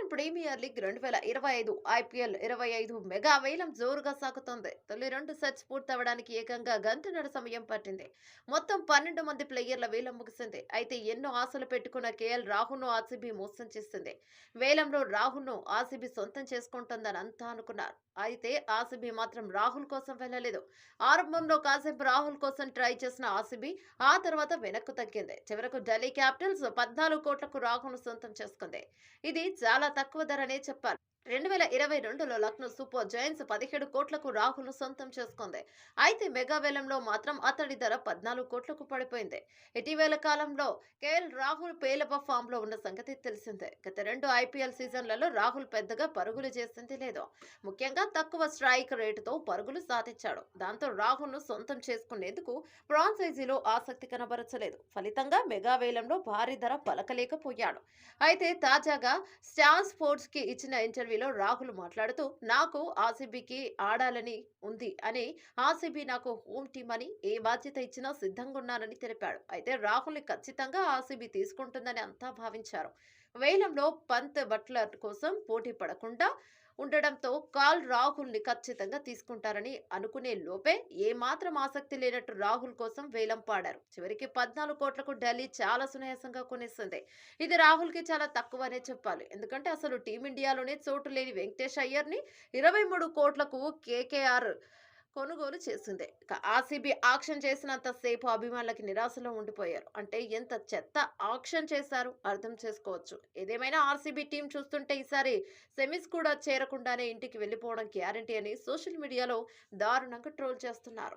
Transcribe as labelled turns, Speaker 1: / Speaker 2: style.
Speaker 1: Indian premier league 2025 IPL 25 mega వేలం జోరుగా సాగుతోంది. తొలి 2 సెట్స్ పూర్తవడానికి ఏకంగా గంటన్నర సమయం పట్టింది. మొత్తం 12 మంది ప్లేయర్ల వేలం ముగిసింది. అయితే ఎన్నో ఆశలు పెట్టుకున్న కేఎల్ రాహుల్ను ఆర్సీబీ మోసం చేసింది. వేలంలో రాహుల్ను ఆర్సీబీ సొంతం చేసుకుంటుందని అంతా అనుకున్నారు. అయితే ఆర్సీబీ మాత్రం రాహుల్ కోసం వెళ్లలేదు. ఆరంభంలో కాసేపు రాహుల్ కోసం ట్రై చేసిన ఆర్సీబీ ఆ తర్వాత వెనక్కు తగ్గింది. చివరకు ఢిల్లీ క్యాపిటల్స్ 14 కోట్లకు రాహుల్ను సొంతం చేసుకుంది. ఇది చాలా తక్కువ ధరనే చెప్పాలి. 2022లో లక్నో సూపర్ జైంట్స్ 17 కోట్లకు రాహుల్‌ను సొంతం చేసుకుంది. అయితే మెగా వేలంలో మాత్రం అతడి ధర 14 కోట్లకు పడిపోయింది. ఇటీవల కాలంలో కేఎల్ రాహుల్ పేలవ ఫామ్‌లో ఉన్న సంగతి తెలిసిందే. గత 2 ఐపీఎల్ సీజన్లలో రాహుల్ పెద్దగా పరుగులు చేసింది లేదు. ముఖ్యంగా తక్కువ స్ట్రైక్ రేటుతో పరుగులు సాధించాడు. దాంతో రాహుల్‌ను సొంతం చేసుకునేందుకు ఫ్రాంచైజీలో ఆసక్తి కనబరచలేదు. ఫలితంగా మెగా వేలంలో భారీ ధర పలకలేకపోయాడు. అయితే తాజాగా స్టార్ స్పోర్ట్స్‌కి ఇచ్చిన ఇంటర్వ్యూలో రాహుల్ మాట్లాడుతూ, నాకు ఆర్సీబీకి ఆడాలని ఉంది అని, ఆర్సీబీ నాకు హోమ్ టీమ్ అని, ఏ బాధ్యత ఇచ్చినా సిద్ధంగున్నానని తెలిపాడు. అయితే రాహుల్‌ని ఖచ్చితంగా ఆర్సీబీ తీసుకుంటుందని అంతా భావించారు. వేలంలో పంత్, బట్లర్ కోసం పోటీ పడకుండా ఉండడంతో రాహుల్‌ని ఖచ్చితంగా తీసుకుంటారని అనుకునే లోపే ఏమాత్రం ఆసక్తి లేనట్టు రాహుల్ కోసం వేలం పాడారు. చివరికి 14 కోట్లకు ఢిల్లీ చాలా సునాయాసంగా కొనేసింది. ఇది రాహుల్‌కి చాలా తక్కువనే చెప్పాలి. ఎందుకంటే అసలు టీమిండియాలోనే చోటు లేని వెంకటేష్ అయ్యర్‌ని 23 కోట్లకు కేకేఆర్ కొనుగోలు చేసింది. ఇక ఆర్సీబీ ఆక్షన్ చేసినంత సేపు అభిమానులకి నిరాశలో ఉండిపోయారు. అంటే ఎంత చెత్త ఆక్షన్ చేశారు అర్థం చేసుకోవచ్చు. ఏదేమైనా ఆర్సీబీ టీం చూస్తుంటే ఈసారి సెమీస్ కూడా చేరకుండానే ఇంటికి వెళ్లిపోవడం గ్యారంటీ అని సోషల్ మీడియాలో దారుణంగా ట్రోల్ చేస్తున్నారు.